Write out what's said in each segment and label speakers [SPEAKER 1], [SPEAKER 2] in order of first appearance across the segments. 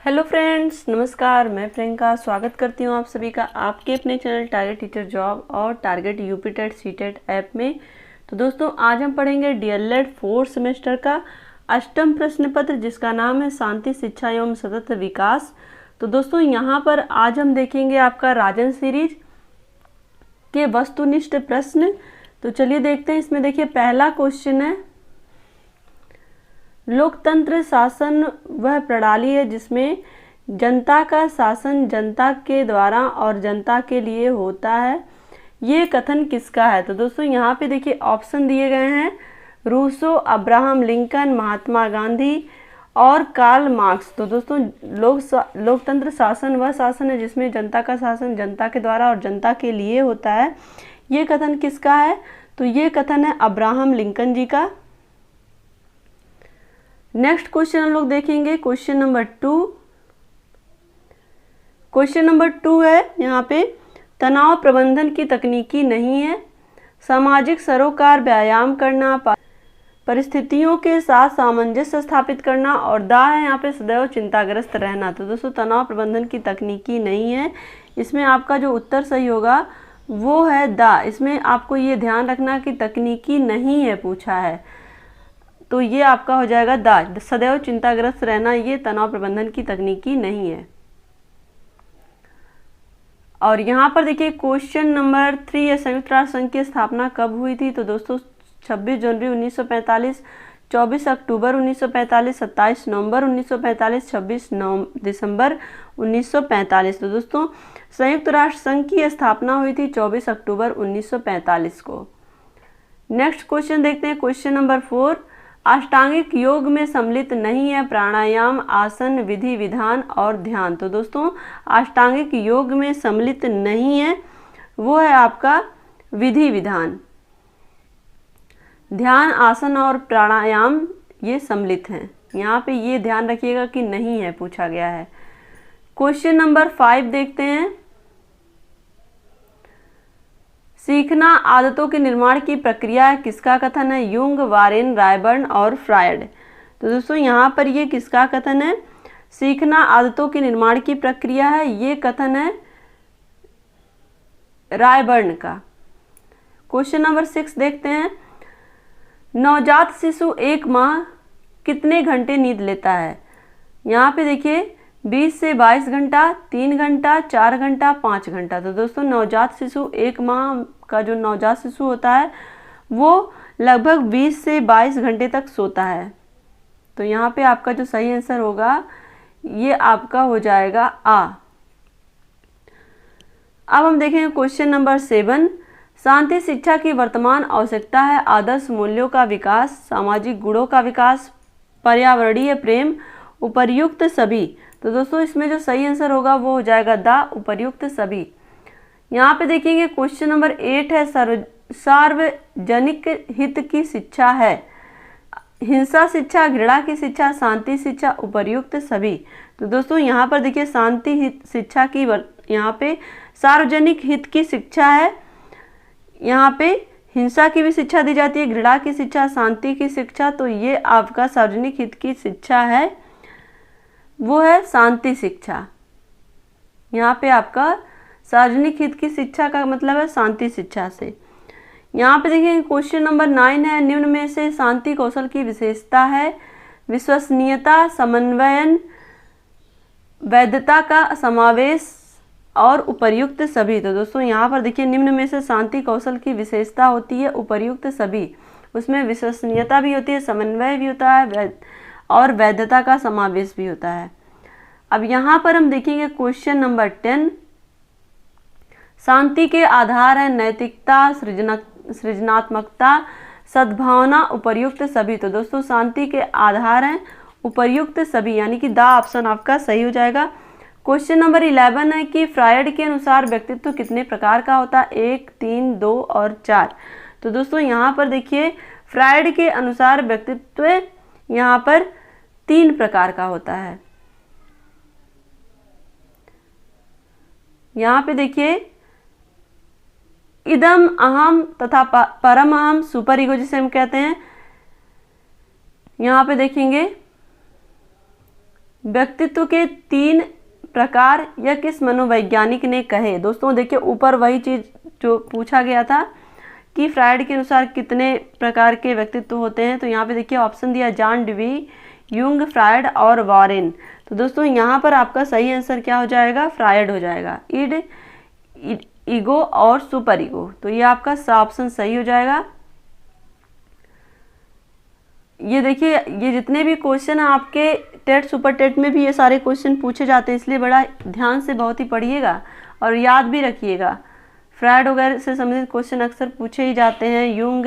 [SPEAKER 1] Hello friends, नमस्कार। मैं प्रियंका स्वागत करती हूँ आप सभी का आपके अपने चैनल टारगेट टीचर जॉब और target UP TET CTET app में। तो दोस्तों, आज हम पढ़ेंगे डीएलएड 4th सेमेस्टर का अष्टम प्रश्न पत्र, जिसका नाम है शांति शिक्षा एवं सतत विकास। तो दोस्तों, यहाँ पर आज हम देखेंगे आपका राजन सीरीज के वस्तुनिष्ठ प्रश्न। तो चलिए देखते हैं। इसमें देखिए, पहला क्वेश्चन है, लोकतंत्र शासन वह प्रणाली है जिसमें जनता का शासन जनता के द्वारा और जनता के लिए होता है। ये कथन किसका है? तो दोस्तों, यहाँ पे देखिए ऑप्शन दिए गए हैं, Rousseau, Abraham Lincoln, Mahatma Gandhi और कार्ल मार्क्स। तो दोस्तों, लोकतंत्र शासन वह शासन है जिसमें जनता का शासन जनता के द्वारा और जनता के लिए होता है। ये कथन किसका है? तो ये कथन है अब्राहम लिंकन जी का। नेक्स्ट क्वेश्चन हम लोग देखेंगे, क्वेश्चन नंबर 2। क्वेश्चन नंबर 2 है यहाँ पे, तनाव प्रबंधन की तकनीकी नहीं है, सामाजिक सरोकार व्यायाम करना, परिस्थितियों के साथ सामंजस्य स्थापित करना और दा है यहाँ पे सदैव चिंताग्रस्त रहना। तो दोस्तों, तनाव प्रबंधन की तकनीकी नहीं है। इसमें आपका जो उत्तर सही होगा वो है दा। इसमें आपको ये ध्यान रखना कि तकनीकी नहीं है पूछा है, तो ये आपका हो जाएगा दा। सदैव चिंताग्रस्त रहना ये तनाव प्रबंधन की तकनीकी नहीं है। और यहाँ पर देखिए क्वेश्चन नंबर 3 संयुक्त राष्ट्र संघ की स्थापना कब हुई थी? तो दोस्तों, 26 जनवरी 1945, 24 अक्टूबर 1945, 27 नवंबर 1945, 26 दिसंबर 1945। तो दोस्तों, संयुक्त राष्ट्र संघ की स्थापना हुई थी 24 अक्टूबर 1945 को। नेक्स्ट क्वेश्चन देखते हैं, क्वेश्चन नंबर 4। अष्टांगिक योग में सम्मिलित नहीं है प्राणायाम, आसन, विधि विधान और ध्यान। तो दोस्तों, अष्टांगिक योग में सम्मिलित नहीं है, वो है आपका विधि विधान। ध्यान, आसन और प्राणायाम ये सम्मिलित हैं। यहाँ पे ये ध्यान रखिएगा कि नहीं है पूछा गया है। क्वेश्चन नंबर 5 देखते हैं, सीखना आदतों के निर्माण की प्रक्रिया है, किसका कथन है? युंग, वारेन, रायबर्न और फ्रायड। तो दोस्तों, यहाँ पर ये किसका कथन है? सीखना आदतों के निर्माण की प्रक्रिया है, ये कथन है रायबर्न का। क्वेश्चन नंबर 6 देखते हैं, नवजात शिशु 1 माह कितने घंटे नींद लेता है? यहाँ पे देखिए 20 से 22 घंटा, 3 घंटा, 4 घंटा, 5 घंटा। तो दोस्तों, नवजात शिशु 1 माह का जो नवजात शिशु होता है वो लगभग 20 से 22 घंटे तक सोता है। तो यहाँ पे आपका जो सही आंसर होगा ये आपका हो जाएगा आ। अब हम देखेंगे क्वेश्चन नंबर 7। शांति शिक्षा की वर्तमान आवश्यकता है आदर्श मूल्यों का विकास, सामाजिक गुणों का विकास, पर्यावरणीय प्रेम, उपर्युक्त सभी। तो दोस्तों, इसमें जो सही आंसर होगा वो हो जाएगा दा, उपर्युक्त सभी। यहाँ पे देखेंगे क्वेश्चन नंबर 8 है, सार्वजनिक हित की शिक्षा है, हिंसा शिक्षा, घृणा की शिक्षा, शांति शिक्षा, उपर्युक्त सभी। तो दोस्तों, यहाँ पर देखिए शांति हित शिक्षा की यहाँ पे सार्वजनिक हित की शिक्षा है, यहाँ पे हिंसा की भी शिक्षा दी जाती है, घृणा की शिक्षा, शांति की शिक्षा। तो ये आपका सार्वजनिक हित की शिक्षा है, वो है शांति शिक्षा। यहाँ पे आपका सार्वजनिक हित की शिक्षा का मतलब है शांति शिक्षा से। यहाँ पे देखिए क्वेश्चन नंबर 9 है, निम्न में से शांति कौशल की विशेषता है विश्वसनीयता, समन्वयन, वैधता का समावेश और उपर्युक्त सभी। तो दोस्तों, यहाँ पर देखिए निम्न में से शांति कौशल की विशेषता होती है उपर्युक्त सभी। उसमें विश्वसनीयता भी होती है, समन्वय भी होता है और वैधता का समावेश भी होता है। अब यहाँ पर हम देखेंगे क्वेश्चन नंबर 10। शांति के आधार है नैतिकता, सृजनात्मकता, सद्भावना, उपर्युक्त सभी। तो दोस्तों, शांति के आधार हैं उपर्युक्त सभी, यानी कि दा ऑप्शन आपका सही हो जाएगा। क्वेश्चन नंबर 11 है कि फ्रायड के अनुसार व्यक्तित्व कितने प्रकार का होता है? 1, 3, 2 और 4। तो दोस्तों, यहाँ पर देखिए फ्रायड के अनुसार व्यक्तित्व यहाँ पर 3 प्रकार का होता है। यहाँ पे देखिए इदम, अहम तथा परम अहम, सुपर ईगो जिसे हम कहते हैं। यहाँ पे देखेंगे व्यक्तित्व के 3 प्रकार यह किस मनोवैज्ञानिक ने कहे। दोस्तों देखिए ऊपर वही चीज़ जो पूछा गया था कि फ्रायड के अनुसार कितने प्रकार के व्यक्तित्व होते हैं, तो यहाँ पे देखिए ऑप्शन दिया जॉन डेवी, यूंग, फ्रायड और वॉरेन। तो दोस्तों यहाँ पर आपका सही आंसर क्या हो जाएगा, फ्रायड हो जाएगा। इड, ईगो और सुपर ईगो, तो ये आपका ऑप्शन सही हो जाएगा। ये देखिए ये जितने भी क्वेश्चन हैं आपके टेट सुपर टेट में भी ये सारे क्वेश्चन पूछे जाते हैं, इसलिए बड़ा ध्यान से बहुत ही पढ़िएगा और याद भी रखिएगा। फ्रायड वगैरह से संबंधित क्वेश्चन अक्सर पूछे ही जाते हैं, यूंग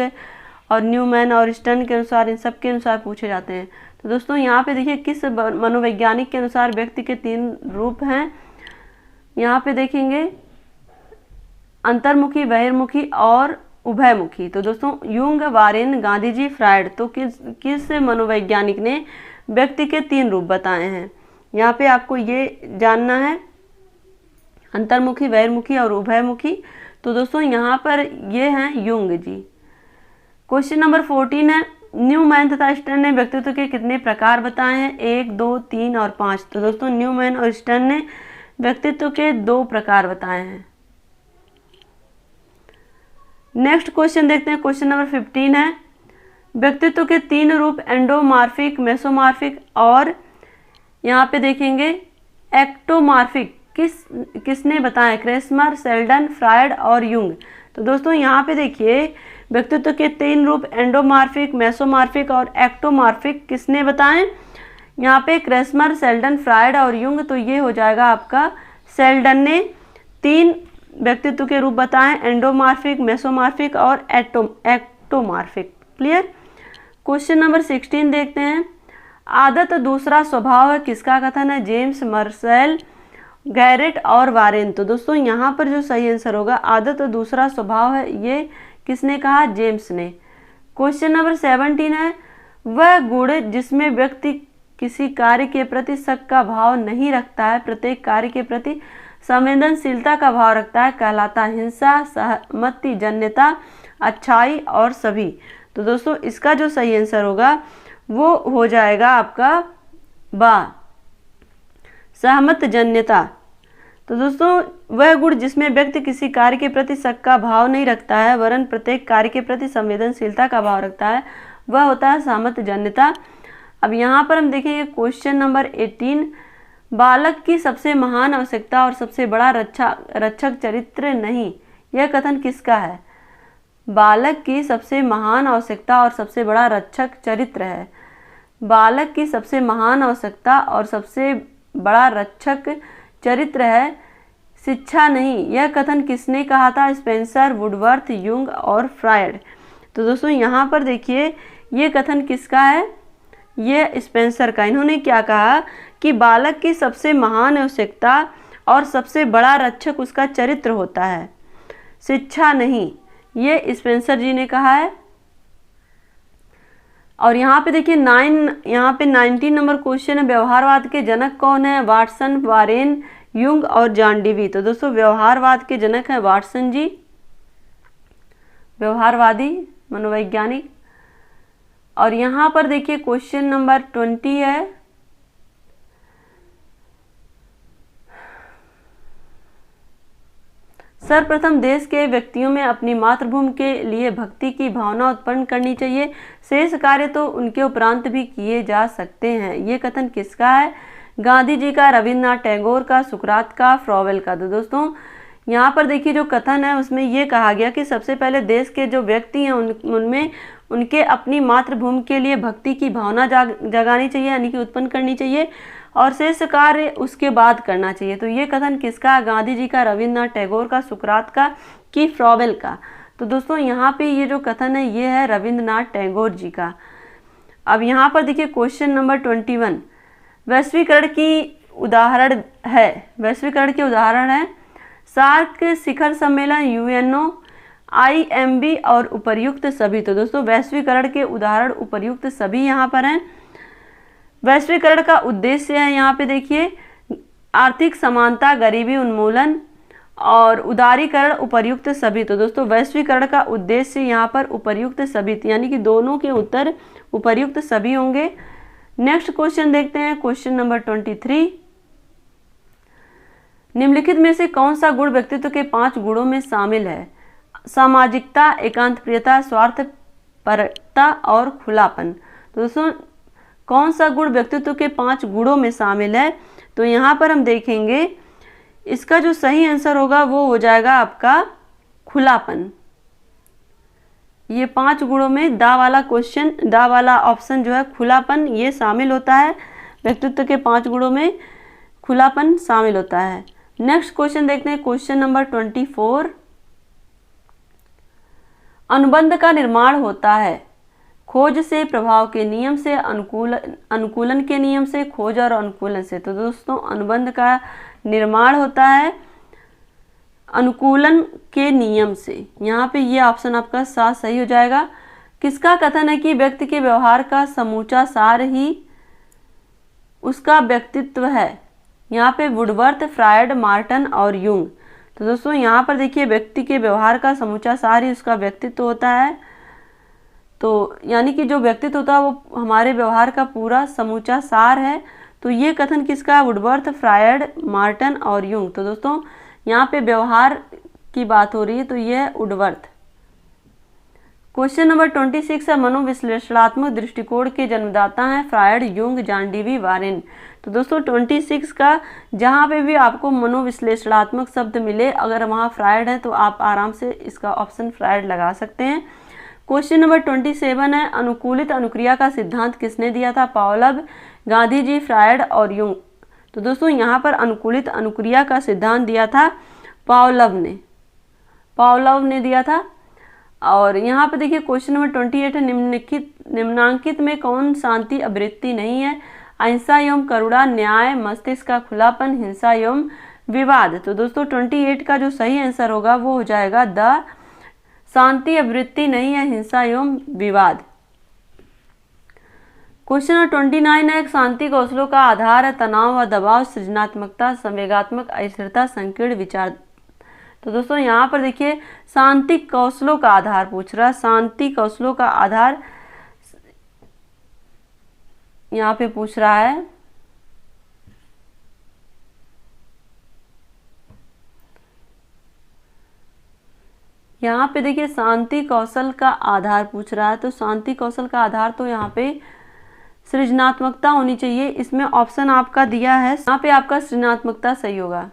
[SPEAKER 1] और न्यूमैन और स्टर्न के अनुसार, इन सब के अनुसार पूछे जाते हैं। तो दोस्तों यहाँ पे देखिए किस मनोवैज्ञानिक के अनुसार व्यक्ति के 3 रूप हैं, यहाँ पे देखेंगे अंतर्मुखी, बहिर्मुखी और उभयमुखी। तो दोस्तों Jung, Warren, Gandhi ji, Freud, तो किस मनोवैज्ञानिक ने व्यक्ति के 3 रूप बताए हैं, यहाँ पे आपको ये जानना है, अंतर्मुखी, बहिर्मुखी और उभयमुखी। तो दोस्तों यहाँ पर ये हैं यूंग जी। क्वेश्चन नंबर 14 है, न्यूमैन तथा स्टर्न ने व्यक्तित्व के कितने प्रकार बताए हैं, 1, 2, 3 और 5। तो दोस्तों न्यूमैन और स्टर्न ने व्यक्तित्व के 2 प्रकार बताए हैं। नेक्स्ट क्वेश्चन देखते हैं, क्वेश्चन नंबर 15 है, व्यक्तित्व के 3 रूप एंडोमार्फिक, मेसोमार्फिक और यहाँ पे देखेंगे एक्टोमार्फिक किसने बताया, क्रेस्मर, सेल्डन, फ्रायड और यूंग। तो दोस्तों यहाँ पे देखिए व्यक्तित्व के 3 रूप एंडोमार्फिक, मेसोमार्फिक और एक्टोमार्फिक किसने बताएं, यहाँ पे क्रेस्मर, सेल्डन, फ्रायड और यूंग। तो ये हो जाएगा आपका सेल्डन ने 3 व्यक्तित्व के रूप बताएं, एंडोमार्फिक, मेसोमार्फिक और एक्टोमार्फिक। क्लियर। क्वेश्चन नंबर 16 देखते हैं, आदत दूसरा स्वभाव है किसका कथन है, जेम्स, मर्सेल, गैरेट और वारेन। तो दोस्तों यहाँ पर जो सही आंसर होगा आदत दूसरा स्वभाव है, ये किसने कहा, जेम्स ने। क्वेश्चन नंबर 17 है, वह गुण जिसमें व्यक्ति किसी कार्य के प्रति शक का भाव नहीं रखता है, प्रत्येक कार्य के प्रति संवेदनशीलता का भाव रखता है, कहलाता हिंसा, सहमति जन्यता, अच्छाई और सभी। तो दोस्तों इसका जो सही आंसर होगा वो हो जाएगा आपका बा, सहमत जन्यता। तो दोस्तों वह गुण जिसमें व्यक्ति किसी कार्य के प्रति शक का भाव नहीं रखता है वरन प्रत्येक कार्य के प्रति संवेदनशीलता का भाव रखता है, वह होता है सहमत जन्यता। अब यहाँ पर हम देखेंगे क्वेश्चन नंबर 18, बालक की सबसे महान आवश्यकता और सबसे बड़ा रक्षक चरित्र नहीं, यह कथन किसका है। बालक की सबसे महान आवश्यकता और सबसे बड़ा रक्षक चरित्र है, बालक की सबसे महान आवश्यकता और सबसे बड़ा रक्षक चरित्र है, शिक्षा नहीं, यह कथन किसने कहा था, स्पेंसर, वुडवर्थ, यूंग और फ्रायड। तो दोस्तों यहाँ पर देखिए ये कथन किसका है, ये स्पेंसर का। इन्होंने क्या कहा कि बालक की सबसे महान आवश्यकता और सबसे बड़ा रक्षक उसका चरित्र होता है, शिक्षा नहीं, ये स्पेंसर जी ने कहा है। और यहाँ पे देखिए 19 नंबर क्वेश्चन है, व्यवहारवाद के जनक कौन है, वाटसन, वारेन, यूंग और जॉन डेवी। तो दोस्तों व्यवहारवाद के जनक है वाटसन जी, व्यवहारवादी मनोवैज्ञानिक। और यहाँ पर देखिए क्वेश्चन नंबर 20 है, सर्वप्रथम देश के व्यक्तियों में अपनी मातृभूमि के लिए भक्ति की भावना उत्पन्न करनी चाहिए, शेष कार्य तो उनके उपरांत भी किए जा सकते हैं, ये कथन किसका है, गांधी जी का, रविन्द्रनाथ टैगोर का, सुकरात का, फ्रॉवेल का। तो दोस्तों यहाँ पर देखिए जो कथन है उसमें ये कहा गया कि सबसे पहले देश के जो व्यक्ति हैं उनमें उनके अपनी मातृभूमि के लिए भक्ति की भावना जगानी चाहिए, यानी कि उत्पन्न करनी चाहिए, और शेष कार्य उसके बाद करना चाहिए। तो ये कथन किसका है, गांधी जी का, रविन्द्रनाथ टैगोर का, सुकरात का कि फ्रॉवेल का। तो दोस्तों यहाँ पे ये जो कथन है ये है रविन्द्रनाथ टैगोर जी का। अब यहाँ पर देखिए क्वेश्चन नंबर 21, वैश्वीकरण की उदाहरण है, वैश्वीकरण के उदाहरण है सार्क, शिखर सम्मेलन, यूएनओ, IMB और उपर्युक्त सभी। तो दोस्तों वैश्वीकरण के उदाहरण उपर्युक्त सभी यहाँ पर हैं। वैश्वीकरण का उद्देश्य है यहाँ पे देखिए आर्थिक समानता, गरीबी उन्मूलन और उदारीकरण, उपर्युक्त सभी। तो दोस्तों वैश्वीकरण का उद्देश्य यहाँ पर उपर्युक्त सभी, यानी कि दोनों के उत्तर उपर्युक्त सभी होंगे। नेक्स्ट क्वेश्चन देखते हैं, क्वेश्चन नंबर 23। निम्नलिखित में से कौन सा गुण व्यक्तित्व के 5 गुणों में शामिल है? सामाजिकता, एकांतप्रियता, स्वार्थपरता और खुलापन। तो दोस्तों कौन सा गुण व्यक्तित्व के 5 गुणों में शामिल है? तो यहाँ पर हम देखेंगे इसका जो सही आंसर होगा वो हो जाएगा आपका खुलापन। ये 5 गुणों में दा वाला ऑप्शन जो है खुलापन, ये शामिल होता है। व्यक्तित्व के 5 गुणों में खुलापन शामिल होता है। नेक्स्ट क्वेश्चन देखते हैं, क्वेश्चन नंबर 24। अनुबंध का निर्माण होता है खोज से, प्रभाव के नियम से, अनुकूलन के नियम से, खोज और अनुकूलन से। तो दोस्तों अनुबंध का निर्माण होता है अनुकूलन के नियम से। यहाँ पे ये ऑप्शन आपका साथ सही हो जाएगा। किसका कथन है कि व्यक्ति के व्यवहार का समूचा सार ही उसका व्यक्तित्व है? यहाँ पे वुडवर्थ, फ्रायड, मार्टन और यूंग। तो दोस्तों यहाँ पर देखिए व्यक्ति के व्यवहार का समूचा सार ही उसका व्यक्तित्व होता है। तो यानी कि जो व्यक्तित्व होता है वो हमारे व्यवहार का पूरा समूचा सार है। तो ये कथन किसका? वुडवर्थ, फ्रायड, मार्टन और यूंग। तो दोस्तों यहाँ पे व्यवहार की बात हो रही है, तो ये है वुडवर्थ। क्वेश्चन नंबर 26 है, मनोविश्लेषणात्मक दृष्टिकोण के जन्मदाता हैं Freud, Jung, John Dewey, Warren. तो दोस्तों 26 का जहाँ पे भी आपको मनोविश्लेषणात्मक शब्द मिले, अगर वहाँ फ्रायड है तो आप आराम से इसका ऑप्शन फ्रायड लगा सकते हैं। क्वेश्चन नंबर 27 है, अनुकूलित अनुक्रिया का सिद्धांत किसने दिया था? पावलव, गांधी जी, फ्रायड और यूंग। तो दोस्तों यहाँ पर अनुकूलित अनुक्रिया का सिद्धांत दिया था पावलव ने दिया था। और यहाँ पे देखिए क्वेश्चन नंबर 28 है, निम्नांकित में कौन शांति आवृत्ति नहीं है? अहिंसा एवं करुणा, न्याय, मस्तिष्क का खुलापन, हिंसा एवं विवाद। तो दोस्तों 28 का जो सही आंसर होगा वो हो जाएगा द शांति आवृत्ति नहीं है, हिंसा एवं विवाद। क्वेश्चन नंबर 29 है, शांति कौशलों का आधार है तनाव व दबाव, सृजनात्मकता, संवेगात्मक अस्थिरता, संकीर्ण विचार। तो दोस्तों यहाँ पर देखिए शांति कौशलों का आधार पूछ रहा है। शांति कौशलों का आधार यहाँ पे पूछ रहा है। यहाँ पे देखिए शांति कौशल का आधार पूछ रहा है, तो शांति कौशल का आधार तो यहाँ पे सृजनात्मकता होनी चाहिए। इसमें ऑप्शन आपका दिया है, यहाँ पे आपका सृजनात्मकता सही होगा।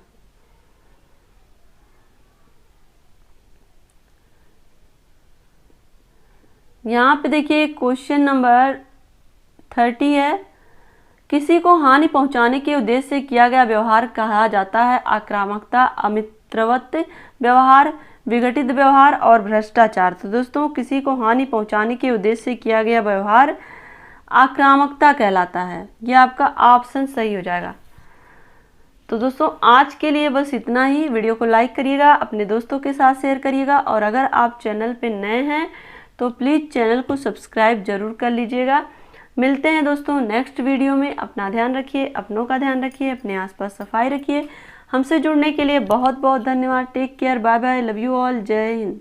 [SPEAKER 1] यहाँ पे देखिए क्वेश्चन नंबर 30 है, किसी को हानि पहुंचाने के उद्देश्य से किया गया व्यवहार कहा जाता है आक्रामकता, अमित्रवत व्यवहार, विघटित व्यवहार और भ्रष्टाचार। तो दोस्तों किसी को हानि पहुंचाने के उद्देश्य से किया गया व्यवहार आक्रामकता कहलाता है। यह आपका ऑप्शन सही हो जाएगा। तो दोस्तों आज के लिए बस इतना ही। वीडियो को लाइक करिएगा, अपने दोस्तों के साथ शेयर करिएगा और अगर आप चैनल पे नए हैं तो प्लीज़ चैनल को सब्सक्राइब जरूर कर लीजिएगा। मिलते हैं दोस्तों नेक्स्ट वीडियो में। अपना ध्यान रखिए, अपनों का ध्यान रखिए, अपने आसपास सफाई रखिए। हमसे जुड़ने के लिए बहुत बहुत धन्यवाद। Take care, bye bye, love you all, जय हिंद।